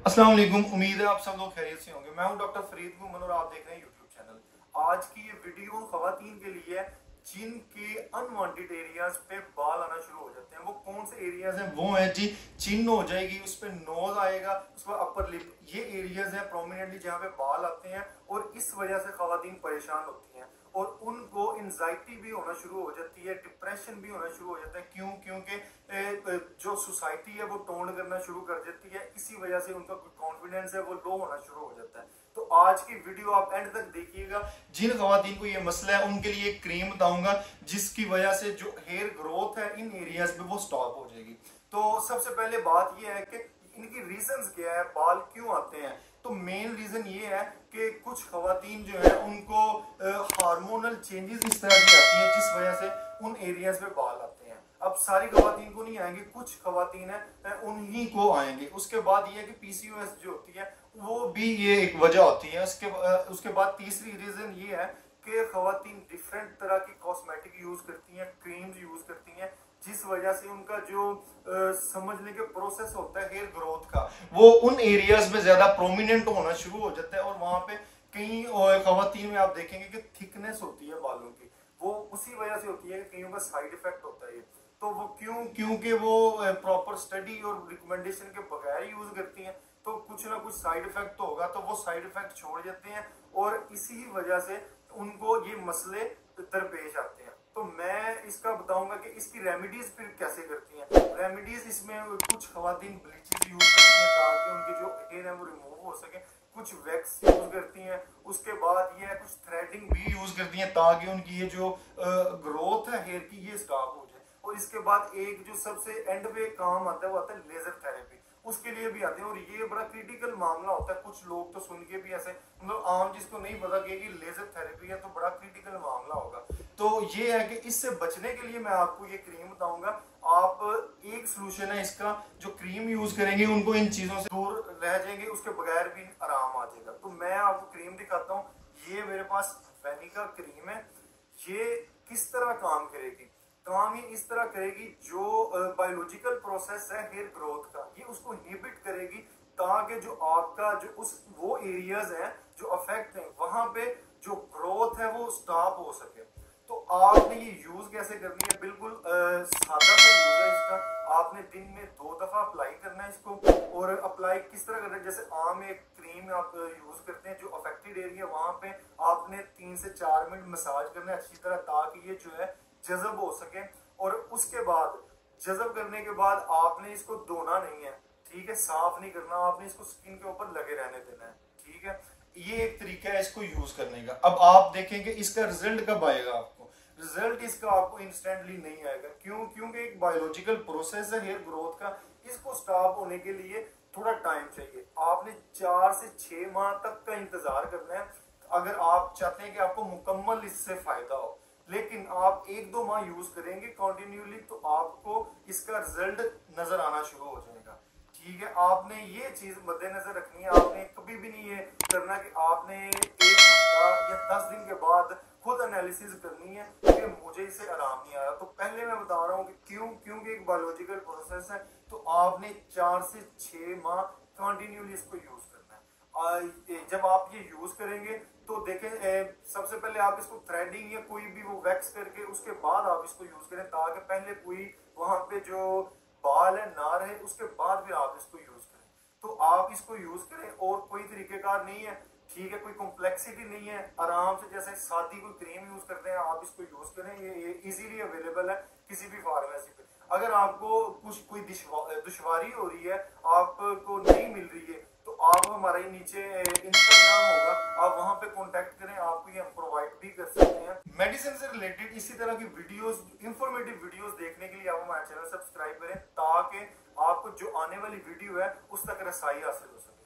अस्सलाम वालेकुम। उम्मीद है आप सब लोग खैरियत से होंगे। मैं हूं डॉक्टर फरीद गुमन और आप देख रहे हैं यूट्यूब चैनल। आज की ये वीडियो खवातीन के लिए है जिनके अनवांटेड एरियाज पे बाल आना शुरू हो जाते हैं। वो कौन से एरियाज हैं? वो है जी, चिन हो जाएगी, उस पर नोज आएगा, उसके बाद अपर लिप। ये एरियाज हैं प्रोमिनेंटली जहाँ पे बाल आते हैं और इस वजह से खवातीन परेशान होती हैं और उनको एंजाइटी भी होना शुरू हो जाती है, डिप्रेशन भी होना शुरू हो जाता है। क्यों? क्योंकि जो सोसाइटी है वो टोन करना शुरू कर देती है, इसी वजह से उनका कॉन्फिडेंस है वो लो होना शुरू हो जाता है। तो आज की वीडियो आप एंड तक देखिएगा। जिन खवातीन को ये मसला है उनके लिए एक क्रीम बताऊंगा जिसकी वजह से जो हेयर ग्रोथ है इन एरियाज पे वो स्टॉप हो जाएगी। तो सबसे पहले बात ये है कि इनकी रीजंस क्या है, बाल क्यों आते हैं। तो मेन रीजन ये है कि कुछ खवातीन जो है उनको हार्मोनल चेंजेस इस तरह की आती है जिस वजह से उन एरियाज पे बाल आते हैं। अब सारी खवातीन को नहीं आएंगे, कुछ खवातीन है उन्हीं को आएंगे। उसके बाद ये है कि पीसीओएस जो होती है वो भी ये एक वजह होती है। उसके बाद तीसरी रीजन ये है कि खवातीन डिफरेंट तरह की कॉस्मेटिक यूज करती हैं, क्रीम्स यूज करती हैं, जिस वजह से उनका जो समझने के प्रोसेस होता है हेयर ग्रोथ का वो उन एरियाज में ज्यादा प्रोमिनेंट होना शुरू हो जाता है। और वहां पे कई खवातीन में आप देखेंगे कि थिकनेस होती है बालों की, वो उसी वजह से होती है कि कईयों का साइड इफेक्ट होता है। तो वो क्योंकि वो प्रॉपर स्टडी और रिकमेंडेशन के बगैर यूज करती हैं, तो कुछ ना कुछ साइड इफेक्ट तो होगा, तो वो साइड इफेक्ट छोड़ जाते हैं और इसी वजह से उनको ये मसले दरपेश आते हैं। तो मैं इसका बताऊंगा कि इसकी रेमेडीज फिर कैसे करती हैं। रेमेडीज इसमें कुछ खवातीन ब्लीचेस यूज करती हैं ताकि उनके जो हेयर है वो रिमूव हो सके, कुछ वैक्स यूज करती हैं, उसके बाद ये कुछ थ्रेडिंग भी यूज करती हैं ताकि उनकी ये जो ग्रोथ है हेयर की ये स्टॉप हो जाए। और इसके बाद एक जो सबसे एंड पे काम आता है वो आता है लेजर थेरेपी, उसके लिए भी आते हैं। और ये बड़ा क्रिटिकल मामला होता है, कुछ लोग तो सुन के भी ऐसे मतलब आम जिसको नहीं पता कि लेजर थेरेपी है तो बड़ा क्रिटिकल मामला होगा। तो ये है कि इससे बचने के लिए मैं आपको ये क्रीम बताऊंगा। आप एक सोल्यूशन है इसका, जो क्रीम यूज करेंगे उनको इन चीजों से दूर रह जाएंगे, उसके बगैर भी आराम आ जाएगा। तो मैं आपको क्रीम दिखाता हूँ। ये मेरे पास वेनिका क्रीम है। ये किस तरह काम करेगी? काम ये इस तरह करेगी, जो बायोलॉजिकल प्रोसेस है हेयर ग्रोथ का ये उसको इनहिबिट करेगी ताकि जो आपका जो वो एरियाज हैं जो अफेक्ट हैं वहां पे जो ग्रोथ है वो स्टॉप हो सके। तो आपने ये यूज कैसे करनी है? बिल्कुल सादा सा यूज है इसका। आपने दिन में 2 दफा अप्लाई करना है इसको। और अप्लाई किस तरह करना है? जैसे आम एक क्रीम आप यूज करते हैं जो अफेक्टेड एरिया वहां पे आपने 3 से 4 मिनट मसाज करना है अच्छी तरह ताकि ये जो है जज़ब हो सके। और उसके बाद जज़ब करने के बाद आपने इसको धोना नहीं है, ठीक है, साफ नहीं करना, आपने इसको स्किन के ऊपर लगे रहने देना है, ठीक है। ये एक तरीका है इसको यूज करने का। अब आप देखेंगे इसका रिजल्ट कब आएगा आपको। रिजल्ट इसका आपको इंस्टेंटली नहीं आएगा। क्यों? क्योंकि एक बायोलॉजिकल प्रोसेस है हेयर ग्रोथ का, इसको स्टॉप होने के लिए थोड़ा टाइम चाहिए। आपने 4 से 6 माह तक का इंतजार करना है अगर आप चाहते हैं कि आपको मुकम्मल इससे फायदा हो। लेकिन आप 1-2 माह यूज करेंगे कंटिन्यूली तो आपको इसका रिजल्ट नजर आना शुरू हो जाएगा, ठीक है। आपने ये चीज मद्देनजर रखनी है। आपने कभी भी नहीं ये करना कि आपने 1 हफ्ता या 10 दिन के बाद खुद एनालिसिस करनी है कि मुझे इससे आराम नहीं आ रहा। तो पहले मैं बता रहा हूँ कि क्योंकि एक बायोलॉजिकल प्रोसेस है, तो आपने 4 से 6 माह कंटिन्यूली इसको यूज करना है। जब आप ये यूज करेंगे तो देखें, सबसे पहले आप इसको थ्रेडिंग या कोई भी वो वैक्स करके उसके बाद आप इसको यूज करें ताकि पहले कोई वहां पे जो बाल है ना रहे, उसके बाद भी आप इसको यूज करें। तो आप इसको यूज करें और कोई तरीकेकार नहीं है, ठीक है, कोई कॉम्प्लेक्सिटी नहीं है। आराम से जैसे सादी कोई क्रीम यूज करते हैं आप इसको यूज करें। ये इजीली अवेलेबल है किसी भी फार्मेसी पे। अगर आपको कुछ कोई दुश्वारी हो रही है, आपको नहीं मिल रही है, तो आप हमारे नीचे इंस्टाग्राम होगा, आप वहां पे कांटेक्ट करें, आपको ये हम प्रोवाइड भी कर सकते हैं। मेडिसिन से रिलेटेड इसी तरह की वीडियोस, इंफॉर्मेटिव वीडियोस देखने के लिए आप हमारा चैनल सब्सक्राइब करें ताकि आपको जो आने वाली वीडियो है उस तक रसाई हासिल हो सके।